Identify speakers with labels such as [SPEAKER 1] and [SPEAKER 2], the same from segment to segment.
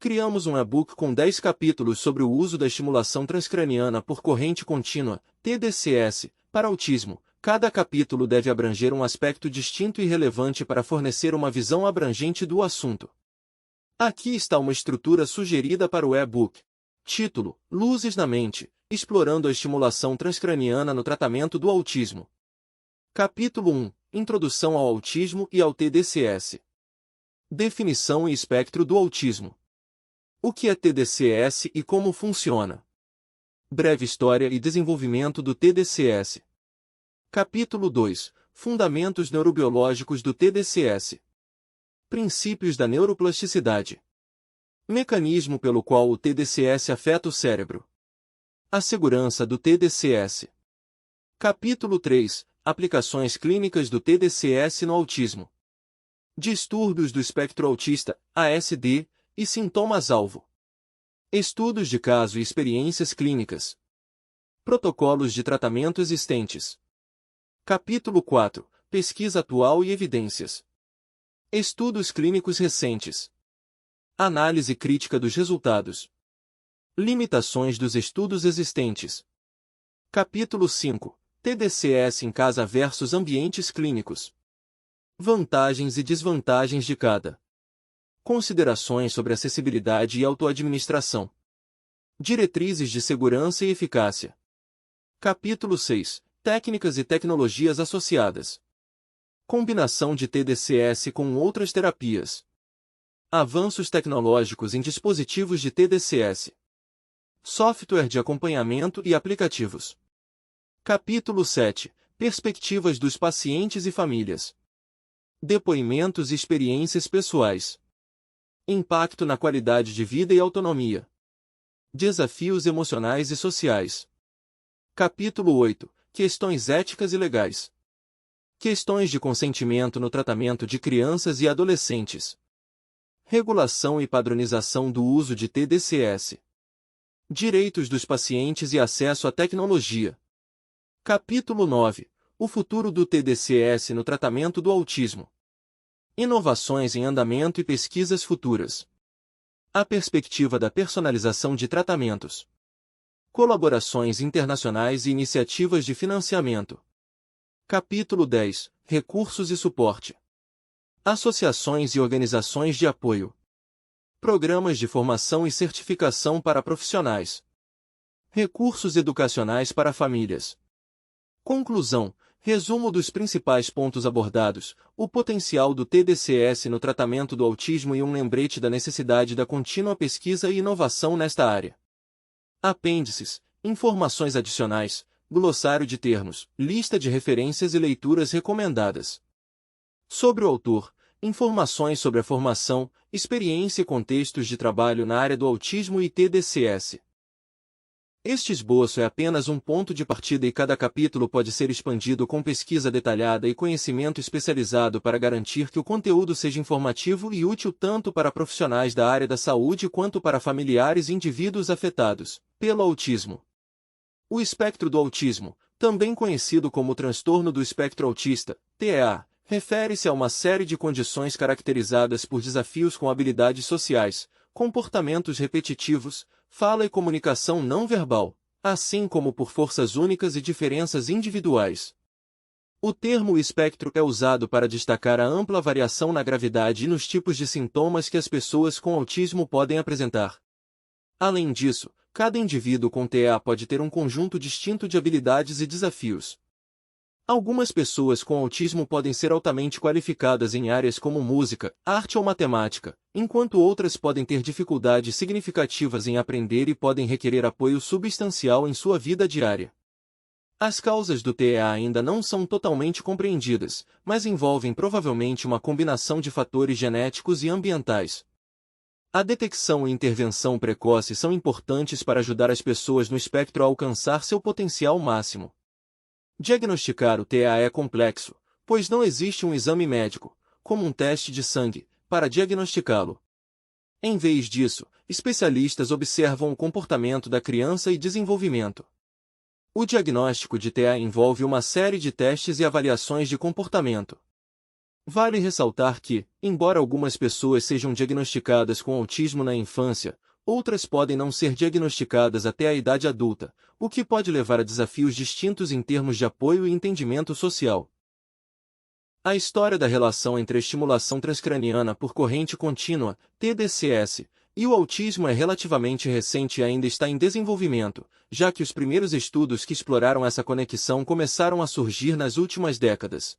[SPEAKER 1] Criamos um e-book com 10 capítulos sobre o uso da estimulação transcraniana por corrente contínua, TDCS, para autismo. Cada capítulo deve abranger um aspecto distinto e relevante para fornecer uma visão abrangente do assunto. Aqui está uma estrutura sugerida para o e-book. Título: Luzes na Mente, explorando a estimulação transcraniana no tratamento do autismo. Capítulo 1: Introdução ao autismo e ao TDCS. Definição e espectro do autismo. O que é TDCS e como funciona? Breve história e desenvolvimento do TDCS. Capítulo 2: Fundamentos neurobiológicos do TDCS. Princípios da neuroplasticidade. Mecanismo pelo qual o TDCS afeta o cérebro. A segurança do TDCS. Capítulo 3: Aplicações clínicas do TDCS no autismo. Distúrbios do espectro autista, ASD, e sintomas-alvo. Estudos de caso e experiências clínicas. Protocolos de tratamento existentes. Capítulo 4: Pesquisa atual e evidências. Estudos clínicos recentes. Análise crítica dos resultados. Limitações dos estudos existentes. Capítulo 5: TDCS em casa versus ambientes clínicos. Vantagens e desvantagens de cada. Considerações sobre acessibilidade e autoadministração. Diretrizes de segurança e eficácia. Capítulo 6: Técnicas e tecnologias associadas. Combinação de TDCS com outras terapias. Avanços tecnológicos em dispositivos de TDCS. Software de acompanhamento e aplicativos. Capítulo 7: Perspectivas dos pacientes e famílias. Depoimentos e experiências pessoais. Impacto na qualidade de vida e autonomia. Desafios emocionais e sociais. Capítulo 8: Questões éticas e legais. Questões de consentimento no tratamento de crianças e adolescentes. Regulação e padronização do uso de TDCS. Direitos dos pacientes e acesso à tecnologia. Capítulo 9: O futuro do TDCS no tratamento do autismo. Inovações em andamento e pesquisas futuras. A perspectiva da personalização de tratamentos. Colaborações internacionais e iniciativas de financiamento. Capítulo 10: Recursos e suporte. Associações e organizações de apoio. Programas de formação e certificação para profissionais. Recursos educacionais para famílias. Conclusão: resumo dos principais pontos abordados, o potencial do TDCS no tratamento do autismo e um lembrete da necessidade da contínua pesquisa e inovação nesta área. Apêndices: informações adicionais, glossário de termos, lista de referências e leituras recomendadas. Sobre o autor, informações sobre a formação, experiência e contextos de trabalho na área do autismo e TDCS. Este esboço é apenas um ponto de partida e cada capítulo pode ser expandido com pesquisa detalhada e conhecimento especializado para garantir que o conteúdo seja informativo e útil tanto para profissionais da área da saúde quanto para familiares e indivíduos afetados pelo autismo. O espectro do autismo, também conhecido como transtorno do espectro autista, TEA, refere-se a uma série de condições caracterizadas por desafios com habilidades sociais, comportamentos repetitivos, fala e comunicação não verbal, assim como por forças únicas e diferenças individuais. O termo espectro é usado para destacar a ampla variação na gravidade e nos tipos de sintomas que as pessoas com autismo podem apresentar. Além disso, cada indivíduo com TEA pode ter um conjunto distinto de habilidades e desafios. Algumas pessoas com autismo podem ser altamente qualificadas em áreas como música, arte ou matemática, enquanto outras podem ter dificuldades significativas em aprender e podem requerer apoio substancial em sua vida diária. As causas do TEA ainda não são totalmente compreendidas, mas envolvem provavelmente uma combinação de fatores genéticos e ambientais. A detecção e intervenção precoce são importantes para ajudar as pessoas no espectro a alcançar seu potencial máximo. Diagnosticar o TEA é complexo, pois não existe um exame médico, como um teste de sangue, para diagnosticá-lo. Em vez disso, especialistas observam o comportamento da criança e desenvolvimento. O diagnóstico de TEA envolve uma série de testes e avaliações de comportamento. Vale ressaltar que, embora algumas pessoas sejam diagnosticadas com autismo na infância, outras podem não ser diagnosticadas até a idade adulta, o que pode levar a desafios distintos em termos de apoio e entendimento social. A história da relação entre a estimulação transcraniana por corrente contínua, TDCS, e o autismo é relativamente recente e ainda está em desenvolvimento, já que os primeiros estudos que exploraram essa conexão começaram a surgir nas últimas décadas.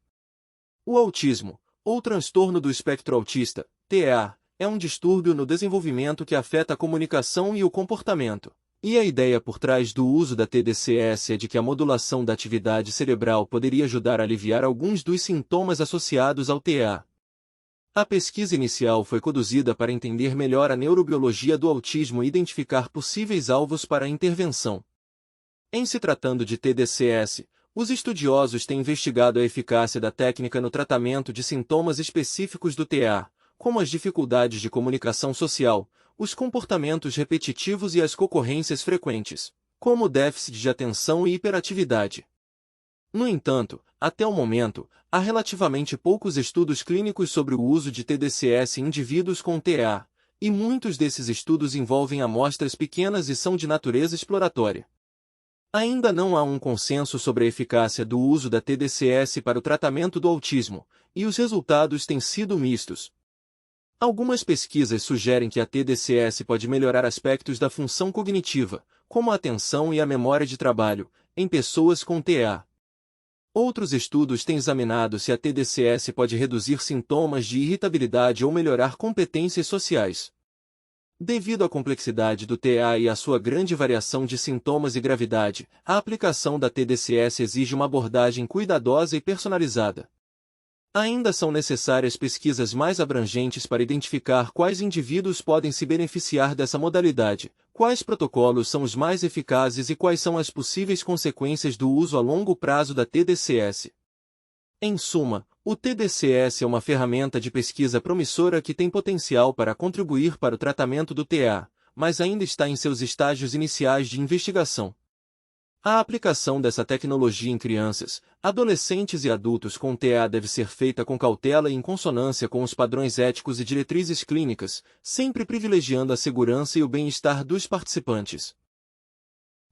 [SPEAKER 1] O autismo, ou transtorno do espectro autista, TEA, é um distúrbio no desenvolvimento que afeta a comunicação e o comportamento. E a ideia por trás do uso da TDCS é de que a modulação da atividade cerebral poderia ajudar a aliviar alguns dos sintomas associados ao TEA. A pesquisa inicial foi conduzida para entender melhor a neurobiologia do autismo e identificar possíveis alvos para a intervenção. Em se tratando de TDCS, os estudiosos têm investigado a eficácia da técnica no tratamento de sintomas específicos do TEA, como as dificuldades de comunicação social, os comportamentos repetitivos e as concorrências frequentes, como o déficit de atenção e hiperatividade. No entanto, até o momento, há relativamente poucos estudos clínicos sobre o uso de TDCS em indivíduos com TEA, e muitos desses estudos envolvem amostras pequenas e são de natureza exploratória. Ainda não há um consenso sobre a eficácia do uso da TDCS para o tratamento do autismo, e os resultados têm sido mistos. Algumas pesquisas sugerem que a TDCS pode melhorar aspectos da função cognitiva, como a atenção e a memória de trabalho, em pessoas com TEA. Outros estudos têm examinado se a TDCS pode reduzir sintomas de irritabilidade ou melhorar competências sociais. Devido à complexidade do TEA e à sua grande variação de sintomas e gravidade, a aplicação da TDCS exige uma abordagem cuidadosa e personalizada. Ainda são necessárias pesquisas mais abrangentes para identificar quais indivíduos podem se beneficiar dessa modalidade, quais protocolos são os mais eficazes e quais são as possíveis consequências do uso a longo prazo da TDCS. Em suma, o TDCS é uma ferramenta de pesquisa promissora que tem potencial para contribuir para o tratamento do TEA, mas ainda está em seus estágios iniciais de investigação. A aplicação dessa tecnologia em crianças, adolescentes e adultos com TEA deve ser feita com cautela e em consonância com os padrões éticos e diretrizes clínicas, sempre privilegiando a segurança e o bem-estar dos participantes.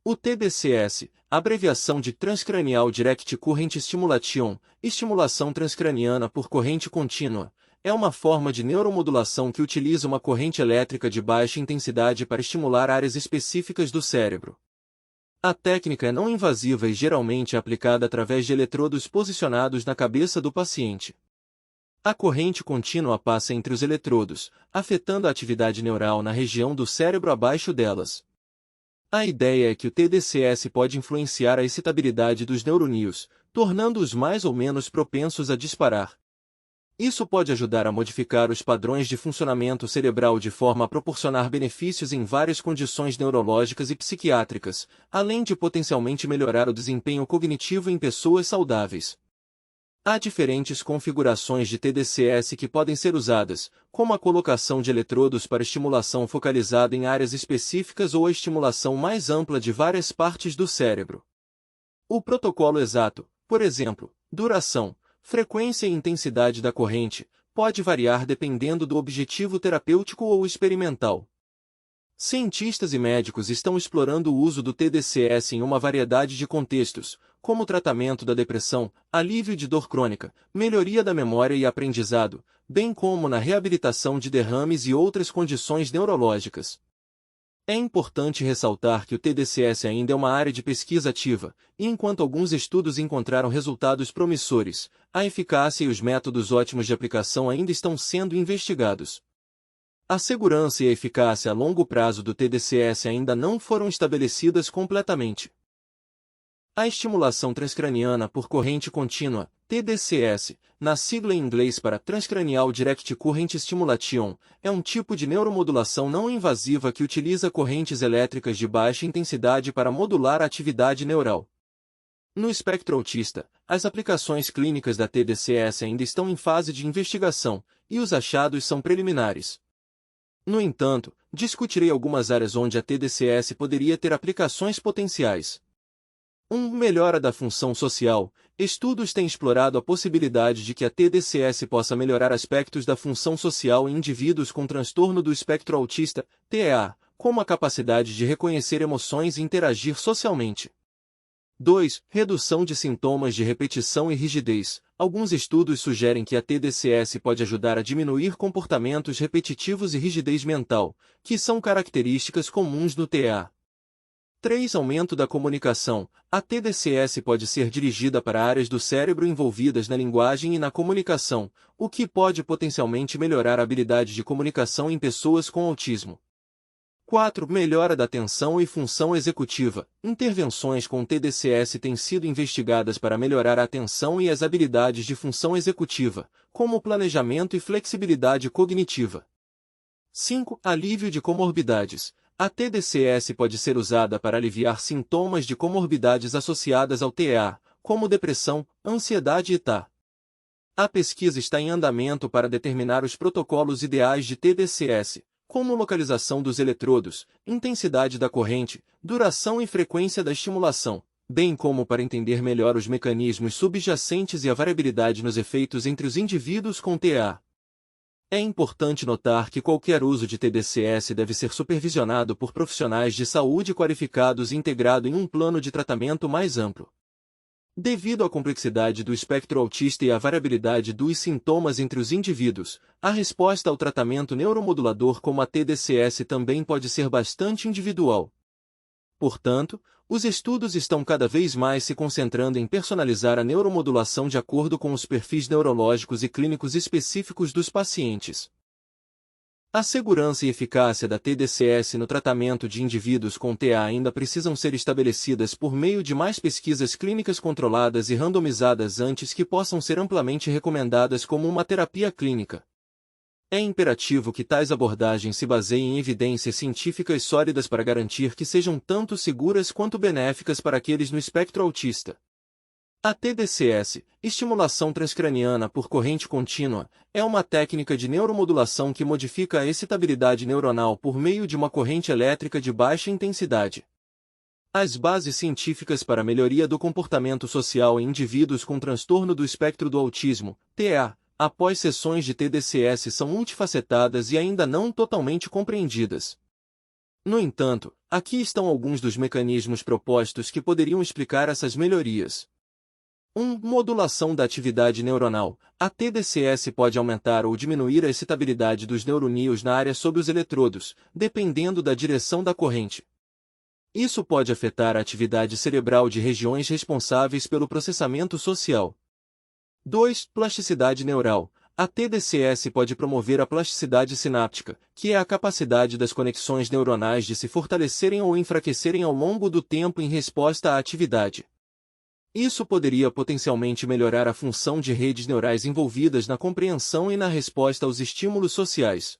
[SPEAKER 1] O TDCS, abreviação de Transcranial Direct Current Stimulation, estimulação transcraniana por corrente contínua, é uma forma de neuromodulação que utiliza uma corrente elétrica de baixa intensidade para estimular áreas específicas do cérebro. A técnica é não invasiva e geralmente é aplicada através de eletrodos posicionados na cabeça do paciente. A corrente contínua passa entre os eletrodos, afetando a atividade neural na região do cérebro abaixo delas. A ideia é que o TDCS pode influenciar a excitabilidade dos neurônios, tornando-os mais ou menos propensos a disparar. Isso pode ajudar a modificar os padrões de funcionamento cerebral de forma a proporcionar benefícios em várias condições neurológicas e psiquiátricas, além de potencialmente melhorar o desempenho cognitivo em pessoas saudáveis. Há diferentes configurações de TDCS que podem ser usadas, como a colocação de eletrodos para estimulação focalizada em áreas específicas ou a estimulação mais ampla de várias partes do cérebro. O protocolo exato, por exemplo, duração, frequência e intensidade da corrente, pode variar dependendo do objetivo terapêutico ou experimental. Cientistas e médicos estão explorando o uso do TDCS em uma variedade de contextos, como tratamento da depressão, alívio de dor crônica, melhoria da memória e aprendizado, bem como na reabilitação de derrames e outras condições neurológicas. É importante ressaltar que o TDCS ainda é uma área de pesquisa ativa, e enquanto alguns estudos encontraram resultados promissores, a eficácia e os métodos ótimos de aplicação ainda estão sendo investigados. A segurança e a eficácia a longo prazo do TDCS ainda não foram estabelecidas completamente. A estimulação transcraniana por corrente contínua, TDCS, na sigla em inglês para Transcranial Direct Current Stimulation, é um tipo de neuromodulação não invasiva que utiliza correntes elétricas de baixa intensidade para modular a atividade neural. No espectro autista, as aplicações clínicas da TDCS ainda estão em fase de investigação, e os achados são preliminares. No entanto, discutirei algumas áreas onde a TDCS poderia ter aplicações potenciais. Melhora da função social. Estudos têm explorado a possibilidade de que a TDCS possa melhorar aspectos da função social em indivíduos com transtorno do espectro autista, TEA, como a capacidade de reconhecer emoções e interagir socialmente. 2. Redução de sintomas de repetição e rigidez. Alguns estudos sugerem que a TDCS pode ajudar a diminuir comportamentos repetitivos e rigidez mental, que são características comuns no TEA. 3. Aumento da comunicação. A TDCS pode ser dirigida para áreas do cérebro envolvidas na linguagem e na comunicação, o que pode potencialmente melhorar a habilidade de comunicação em pessoas com autismo. 4. Melhora da atenção e função executiva. Intervenções com TDCS têm sido investigadas para melhorar a atenção e as habilidades de função executiva, como planejamento e flexibilidade cognitiva. 5. Alívio de comorbidades. A TDCS pode ser usada para aliviar sintomas de comorbidades associadas ao TEA, como depressão, ansiedade e TA. A pesquisa está em andamento para determinar os protocolos ideais de TDCS, como localização dos eletrodos, intensidade da corrente, duração e frequência da estimulação, bem como para entender melhor os mecanismos subjacentes e a variabilidade nos efeitos entre os indivíduos com TEA. É importante notar que qualquer uso de TDCS deve ser supervisionado por profissionais de saúde qualificados e integrado em um plano de tratamento mais amplo. Devido à complexidade do espectro autista e à variabilidade dos sintomas entre os indivíduos, a resposta ao tratamento neuromodulador como a TDCS também pode ser bastante individual. Portanto, os estudos estão cada vez mais se concentrando em personalizar a neuromodulação de acordo com os perfis neurológicos e clínicos específicos dos pacientes. A segurança e eficácia da TDCS no tratamento de indivíduos com TEA ainda precisam ser estabelecidas por meio de mais pesquisas clínicas controladas e randomizadas antes que possam ser amplamente recomendadas como uma terapia clínica. É imperativo que tais abordagens se baseiem em evidências científicas sólidas para garantir que sejam tanto seguras quanto benéficas para aqueles no espectro autista. A TDCS, estimulação transcraniana por corrente contínua, é uma técnica de neuromodulação que modifica a excitabilidade neuronal por meio de uma corrente elétrica de baixa intensidade. As bases científicas para a melhoria do comportamento social em indivíduos com transtorno do espectro do autismo, TEA, após sessões de TDCS são multifacetadas e ainda não totalmente compreendidas. No entanto, aqui estão alguns dos mecanismos propostos que poderiam explicar essas melhorias. 1. Modulação da atividade neuronal. A TDCS pode aumentar ou diminuir a excitabilidade dos neuroníons na área sob os eletrodos, dependendo da direção da corrente. Isso pode afetar a atividade cerebral de regiões responsáveis pelo processamento social. 2. Plasticidade neural. A TDCS pode promover a plasticidade sináptica, que é a capacidade das conexões neuronais de se fortalecerem ou enfraquecerem ao longo do tempo em resposta à atividade. Isso poderia potencialmente melhorar a função de redes neurais envolvidas na compreensão e na resposta aos estímulos sociais.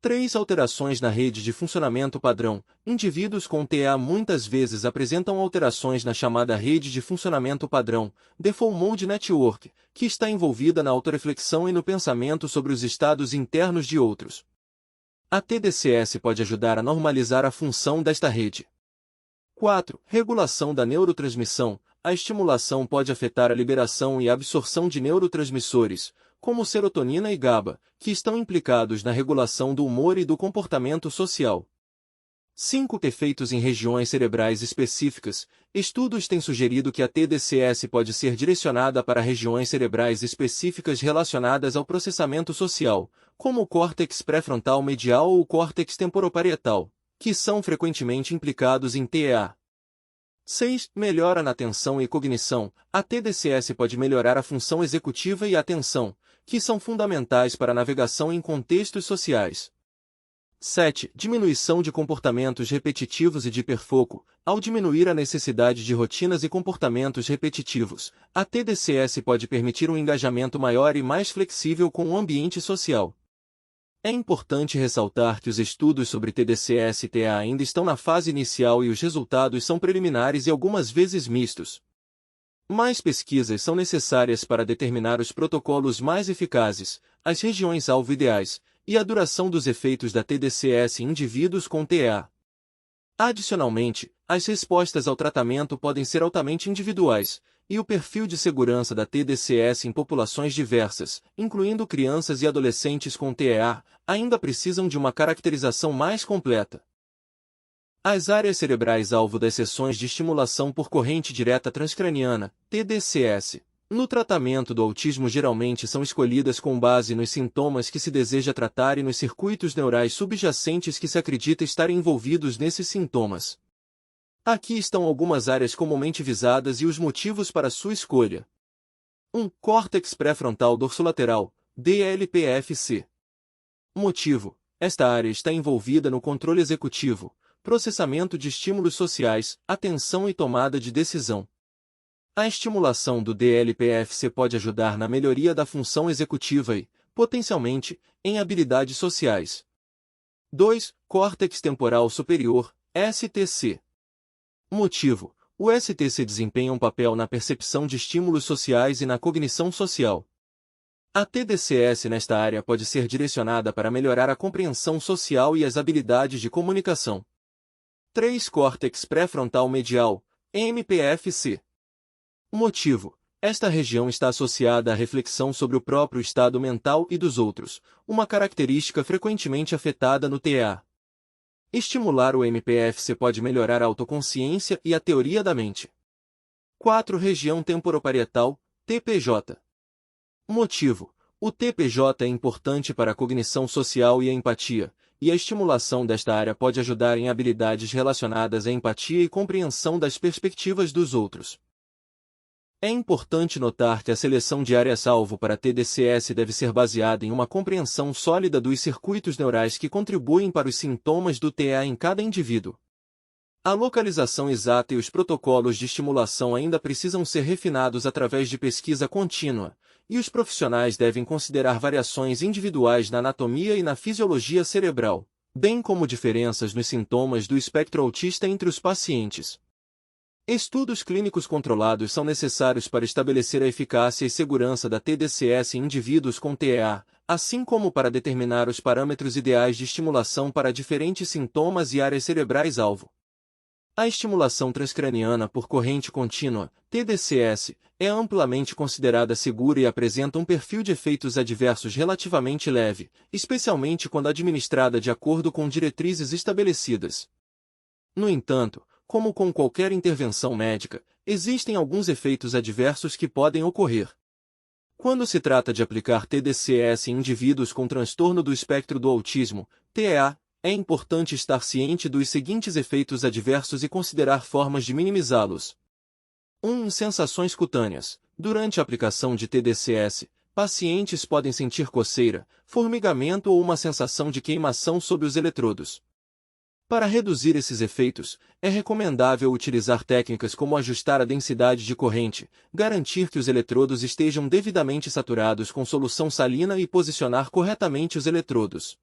[SPEAKER 1] 3. Alterações na rede de funcionamento padrão. Indivíduos com TEA muitas vezes apresentam alterações na chamada rede de funcionamento padrão, Default Mode Network, que está envolvida na autorreflexão e no pensamento sobre os estados internos de outros. A TDCS pode ajudar a normalizar a função desta rede. 4. Regulação da neurotransmissão. A estimulação pode afetar a liberação e a absorção de neurotransmissores, como serotonina e GABA, que estão implicados na regulação do humor e do comportamento social. 5. Efeitos em regiões cerebrais específicas. Estudos têm sugerido que a TDCS pode ser direcionada para regiões cerebrais específicas relacionadas ao processamento social, como o córtex pré-frontal medial ou o córtex temporoparietal, que são frequentemente implicados em TEA. 6. Melhora na atenção e cognição. A TDCS pode melhorar a função executiva e a atenção, que são fundamentais para a navegação em contextos sociais. 7. Diminuição de comportamentos repetitivos e de hiperfoco. Ao diminuir a necessidade de rotinas e comportamentos repetitivos, a TDCS pode permitir um engajamento maior e mais flexível com o ambiente social. É importante ressaltar que os estudos sobre TDCS e TEA ainda estão na fase inicial e os resultados são preliminares e algumas vezes mistos. Mais pesquisas são necessárias para determinar os protocolos mais eficazes, as regiões-alvo ideais, e a duração dos efeitos da TDCS em indivíduos com TEA. Adicionalmente, as respostas ao tratamento podem ser altamente individuais, e o perfil de segurança da TDCS em populações diversas, incluindo crianças e adolescentes com TEA, ainda precisam de uma caracterização mais completa. As áreas cerebrais alvo das sessões de estimulação por corrente direta transcraniana, TDCS, no tratamento do autismo geralmente são escolhidas com base nos sintomas que se deseja tratar e nos circuitos neurais subjacentes que se acredita estarem envolvidos nesses sintomas. Aqui estão algumas áreas comumente visadas e os motivos para sua escolha. 1. Córtex pré-frontal dorsolateral, DLPFC. Motivo: esta área está envolvida no controle executivo, processamento de estímulos sociais, atenção e tomada de decisão. A estimulação do DLPFC pode ajudar na melhoria da função executiva e, potencialmente, em habilidades sociais. 2. Córtex temporal superior, STC. Motivo: o STC desempenha um papel na percepção de estímulos sociais e na cognição social. A TDCS nesta área pode ser direcionada para melhorar a compreensão social e as habilidades de comunicação. 3. Córtex pré-frontal medial, MPFC. Motivo: esta região está associada à reflexão sobre o próprio estado mental e dos outros, uma característica frequentemente afetada no TEA. Estimular o MPFC pode melhorar a autoconsciência e a teoria da mente. 4. Região temporoparietal, TPJ. Motivo: o TPJ é importante para a cognição social e a empatia, e a estimulação desta área pode ajudar em habilidades relacionadas à empatia e compreensão das perspectivas dos outros. É importante notar que a seleção de áreas-alvo para TDCS deve ser baseada em uma compreensão sólida dos circuitos neurais que contribuem para os sintomas do TEA em cada indivíduo. A localização exata e os protocolos de estimulação ainda precisam ser refinados através de pesquisa contínua, e os profissionais devem considerar variações individuais na anatomia e na fisiologia cerebral, bem como diferenças nos sintomas do espectro autista entre os pacientes. Estudos clínicos controlados são necessários para estabelecer a eficácia e segurança da TDCS em indivíduos com TEA, assim como para determinar os parâmetros ideais de estimulação para diferentes sintomas e áreas cerebrais-alvo. A estimulação transcraniana por corrente contínua, TDCS, é amplamente considerada segura e apresenta um perfil de efeitos adversos relativamente leve, especialmente quando administrada de acordo com diretrizes estabelecidas. No entanto, como com qualquer intervenção médica, existem alguns efeitos adversos que podem ocorrer. Quando se trata de aplicar TDCS em indivíduos com transtorno do espectro do autismo, TEA, é importante estar ciente dos seguintes efeitos adversos e considerar formas de minimizá-los. 1. Sensações cutâneas. Durante a aplicação de TDCS, pacientes podem sentir coceira, formigamento ou uma sensação de queimação sob os eletrodos. Para reduzir esses efeitos, é recomendável utilizar técnicas como ajustar a densidade de corrente, garantir que os eletrodos estejam devidamente saturados com solução salina e posicionar corretamente os eletrodos.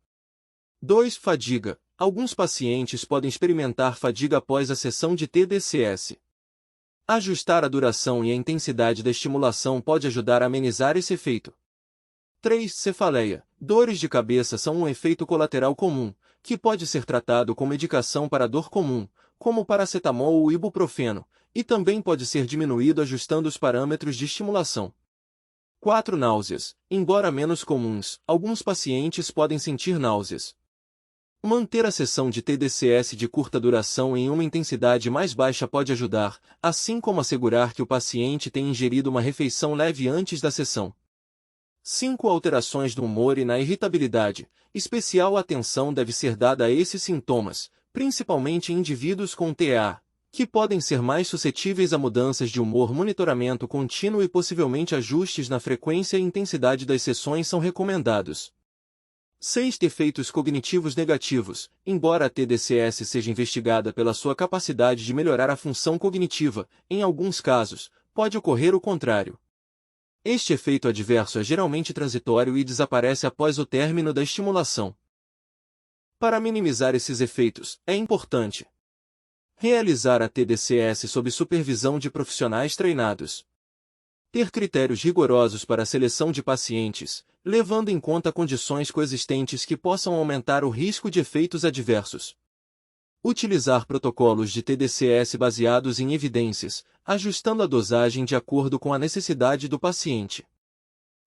[SPEAKER 1] 2. Fadiga. Alguns pacientes podem experimentar fadiga após a sessão de TDCS. Ajustar a duração e a intensidade da estimulação pode ajudar a amenizar esse efeito. 3. Cefaleia. Dores de cabeça são um efeito colateral comum, que pode ser tratado com medicação para dor comum, como paracetamol ou ibuprofeno, e também pode ser diminuído ajustando os parâmetros de estimulação. 4. Náuseas. Embora menos comuns, alguns pacientes podem sentir náuseas. Manter a sessão de TDCS de curta duração em uma intensidade mais baixa pode ajudar, assim como assegurar que o paciente tenha ingerido uma refeição leve antes da sessão. 5. Alterações do humor e na irritabilidade. Especial atenção deve ser dada a esses sintomas, principalmente em indivíduos com TEA, que podem ser mais suscetíveis a mudanças de humor. Monitoramento contínuo e possivelmente ajustes na frequência e intensidade das sessões são recomendados. 6. Efeitos cognitivos negativos. Embora a TDCS seja investigada pela sua capacidade de melhorar a função cognitiva, em alguns casos, pode ocorrer o contrário. Este efeito adverso é geralmente transitório e desaparece após o término da estimulação. Para minimizar esses efeitos, é importante realizar a TDCS sob supervisão de profissionais treinados. Ter critérios rigorosos para a seleção de pacientes, levando em conta condições coexistentes que possam aumentar o risco de efeitos adversos. Utilizar protocolos de TDCS baseados em evidências, ajustando a dosagem de acordo com a necessidade do paciente.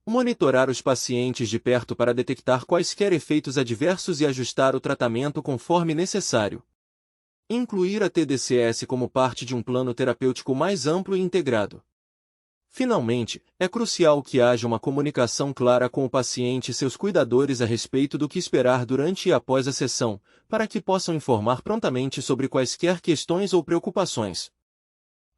[SPEAKER 1] Monitorar os pacientes de perto para detectar quaisquer efeitos adversos e ajustar o tratamento conforme necessário. Incluir a TDCS como parte de um plano terapêutico mais amplo e integrado. Finalmente, é crucial que haja uma comunicação clara com o paciente e seus cuidadores a respeito do que esperar durante e após a sessão, para que possam informar prontamente sobre quaisquer questões ou preocupações.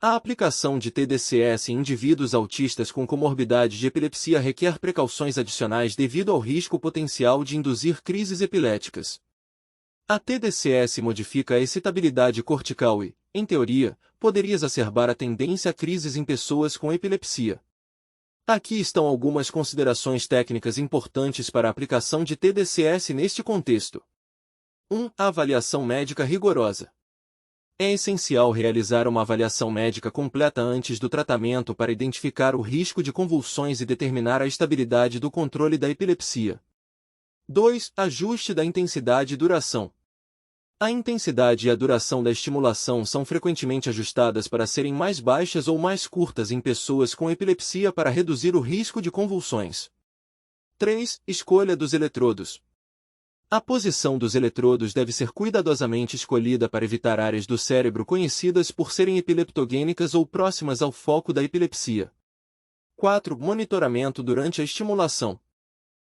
[SPEAKER 1] A aplicação de TDCS em indivíduos autistas com comorbidade de epilepsia requer precauções adicionais devido ao risco potencial de induzir crises epiléticas. A TDCS modifica a excitabilidade cortical e, em teoria, poderia exacerbar a tendência a crises em pessoas com epilepsia. Aqui estão algumas considerações técnicas importantes para a aplicação de TDCS neste contexto. 1. A avaliação médica rigorosa. É essencial realizar uma avaliação médica completa antes do tratamento para identificar o risco de convulsões e determinar a estabilidade do controle da epilepsia. 2. Ajuste da intensidade e duração. A intensidade e a duração da estimulação são frequentemente ajustadas para serem mais baixas ou mais curtas em pessoas com epilepsia para reduzir o risco de convulsões. 3. Escolha dos eletrodos. A posição dos eletrodos deve ser cuidadosamente escolhida para evitar áreas do cérebro conhecidas por serem epileptogênicas ou próximas ao foco da epilepsia. 4. Monitoramento durante a estimulação.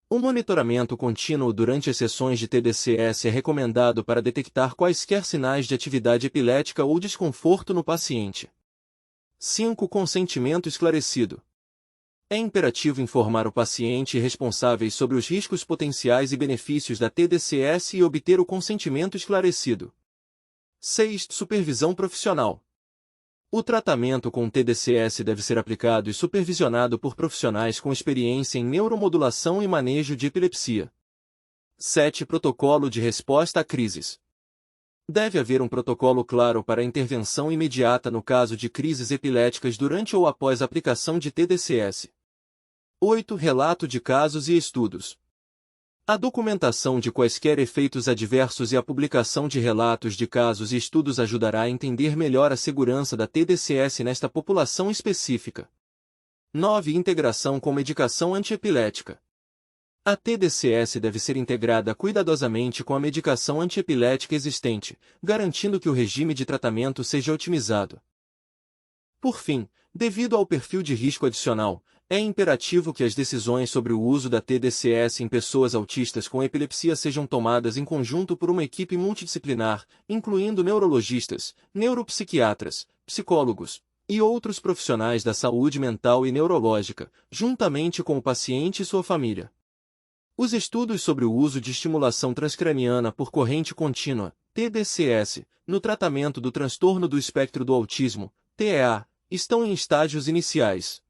[SPEAKER 1] O monitoramento contínuo durante as sessões de TDCS é recomendado para detectar quaisquer sinais de atividade epilética ou desconforto no paciente. 5. Consentimento esclarecido. É imperativo informar o paciente e responsáveis sobre os riscos potenciais e benefícios da TDCS e obter o consentimento esclarecido. 6. Supervisão profissional. O tratamento com TDCS deve ser aplicado e supervisionado por profissionais com experiência em neuromodulação e manejo de epilepsia. 7. Protocolo de resposta a crises. Deve haver um protocolo claro para a intervenção imediata no caso de crises epiléticas durante ou após a aplicação de TDCS. 8. Relato de casos e estudos. A documentação de quaisquer efeitos adversos e a publicação de relatos de casos e estudos ajudará a entender melhor a segurança da TDCS nesta população específica. 9. Integração com medicação antiepilética. A TDCS deve ser integrada cuidadosamente com a medicação antiepilética existente, garantindo que o regime de tratamento seja otimizado. Por fim, devido ao perfil de risco adicional, é imperativo que as decisões sobre o uso da TDCS em pessoas autistas com epilepsia sejam tomadas em conjunto por uma equipe multidisciplinar, incluindo neurologistas, neuropsiquiatras, psicólogos e outros profissionais da saúde mental e neurológica, juntamente com o paciente e sua família. Os estudos sobre o uso de estimulação transcraniana por corrente contínua, TDCS, no tratamento do transtorno do espectro do autismo, TEA, estão em estágios iniciais.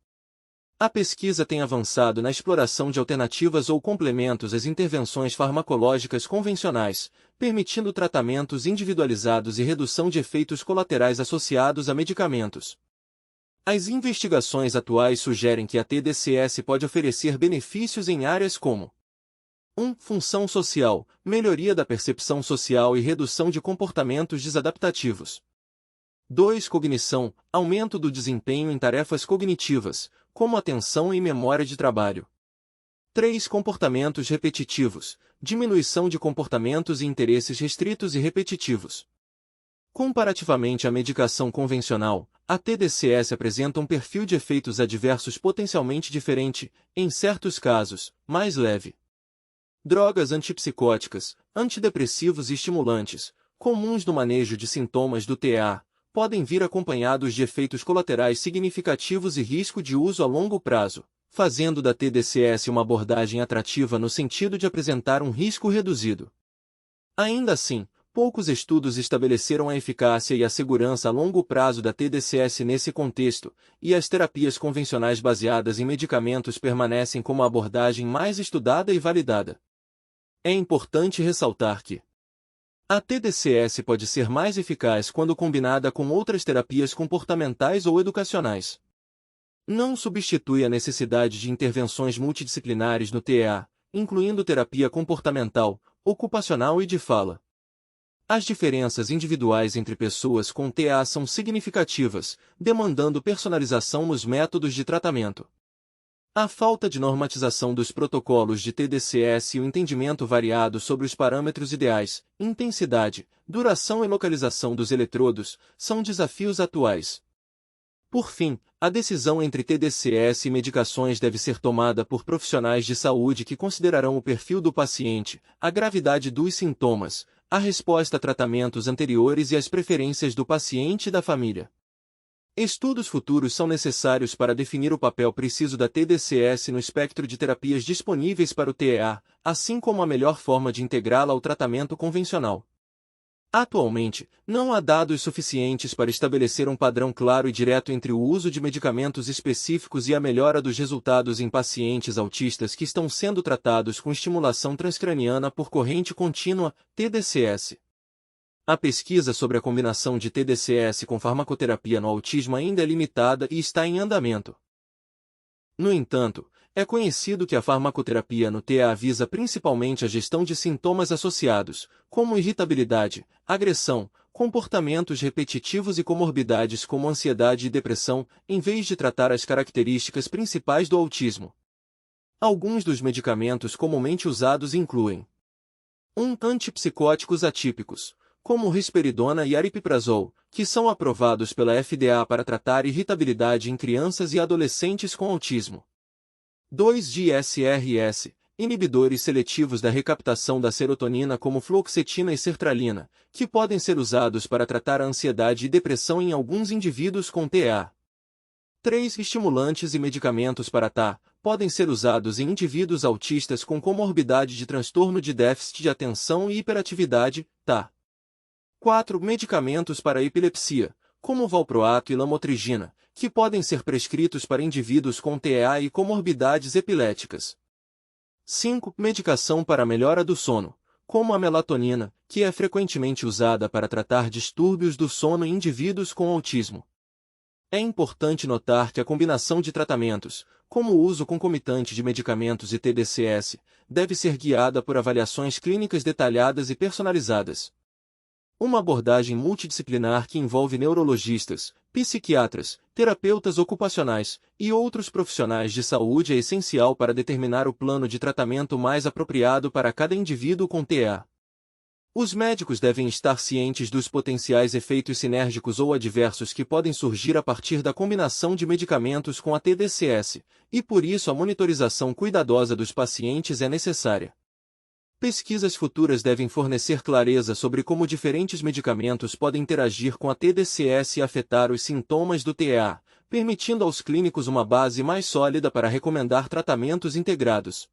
[SPEAKER 1] A pesquisa tem avançado na exploração de alternativas ou complementos às intervenções farmacológicas convencionais, permitindo tratamentos individualizados e redução de efeitos colaterais associados a medicamentos. As investigações atuais sugerem que a TDCS pode oferecer benefícios em áreas como 1. Função social, melhoria da percepção social e redução de comportamentos desadaptativos. 2. Cognição, aumento do desempenho em tarefas cognitivas, como atenção e memória de trabalho. 3. Comportamentos repetitivos, diminuição de comportamentos e interesses restritos e repetitivos. Comparativamente à medicação convencional, a TDCS apresenta um perfil de efeitos adversos potencialmente diferente, em certos casos, mais leve. Drogas antipsicóticas, antidepressivos e estimulantes, comuns no manejo de sintomas do TEA, podem vir acompanhados de efeitos colaterais significativos e risco de uso a longo prazo, fazendo da TDCS uma abordagem atrativa no sentido de apresentar um risco reduzido. Ainda assim, poucos estudos estabeleceram a eficácia e a segurança a longo prazo da TDCS nesse contexto, e as terapias convencionais baseadas em medicamentos permanecem como a abordagem mais estudada e validada. É importante ressaltar que a TDCS pode ser mais eficaz quando combinada com outras terapias comportamentais ou educacionais. Não substitui a necessidade de intervenções multidisciplinares no TEA, incluindo terapia comportamental, ocupacional e de fala. As diferenças individuais entre pessoas com TA são significativas, demandando personalização nos métodos de tratamento. A falta de normatização dos protocolos de TDCS e o entendimento variado sobre os parâmetros ideais, intensidade, duração e localização dos eletrodos, são desafios atuais. Por fim, a decisão entre TDCS e medicações deve ser tomada por profissionais de saúde que considerarão o perfil do paciente, a gravidade dos sintomas, a resposta a tratamentos anteriores e as preferências do paciente e da família. Estudos futuros são necessários para definir o papel preciso da TDCS no espectro de terapias disponíveis para o TEA, assim como a melhor forma de integrá-la ao tratamento convencional. Atualmente, não há dados suficientes para estabelecer um padrão claro e direto entre o uso de medicamentos específicos e a melhora dos resultados em pacientes autistas que estão sendo tratados com estimulação transcraniana por corrente contínua, TDCS. A pesquisa sobre a combinação de TDCS com farmacoterapia no autismo ainda é limitada e está em andamento. No entanto, é conhecido que a farmacoterapia no TA visa principalmente a gestão de sintomas associados, como irritabilidade, agressão, comportamentos repetitivos e comorbidades como ansiedade e depressão, em vez de tratar as características principais do autismo. Alguns dos medicamentos comumente usados incluem 1. Antipsicóticos atípicos, como risperidona e aripiprazol, que são aprovados pela FDA para tratar irritabilidade em crianças e adolescentes com autismo. 2. GSRS, inibidores seletivos da recaptação da serotonina como fluoxetina e sertralina, que podem ser usados para tratar a ansiedade e depressão em alguns indivíduos com TA. 3. Estimulantes e medicamentos para TA, podem ser usados em indivíduos autistas com comorbidade de transtorno de déficit de atenção e hiperatividade, TA. 4. Medicamentos para epilepsia, como valproato e lamotrigina, que podem ser prescritos para indivíduos com TEA e comorbidades epiléticas. 5. Medicação para a melhora do sono, como a melatonina, que é frequentemente usada para tratar distúrbios do sono em indivíduos com autismo. É importante notar que a combinação de tratamentos, como o uso concomitante de medicamentos e TDCS, deve ser guiada por avaliações clínicas detalhadas e personalizadas. Uma abordagem multidisciplinar que envolve neurologistas, psiquiatras, terapeutas ocupacionais e outros profissionais de saúde é essencial para determinar o plano de tratamento mais apropriado para cada indivíduo com TEA. Os médicos devem estar cientes dos potenciais efeitos sinérgicos ou adversos que podem surgir a partir da combinação de medicamentos com a TDCS, e por isso a monitorização cuidadosa dos pacientes é necessária. Pesquisas futuras devem fornecer clareza sobre como diferentes medicamentos podem interagir com a TDCS e afetar os sintomas do TEA, permitindo aos clínicos uma base mais sólida para recomendar tratamentos integrados.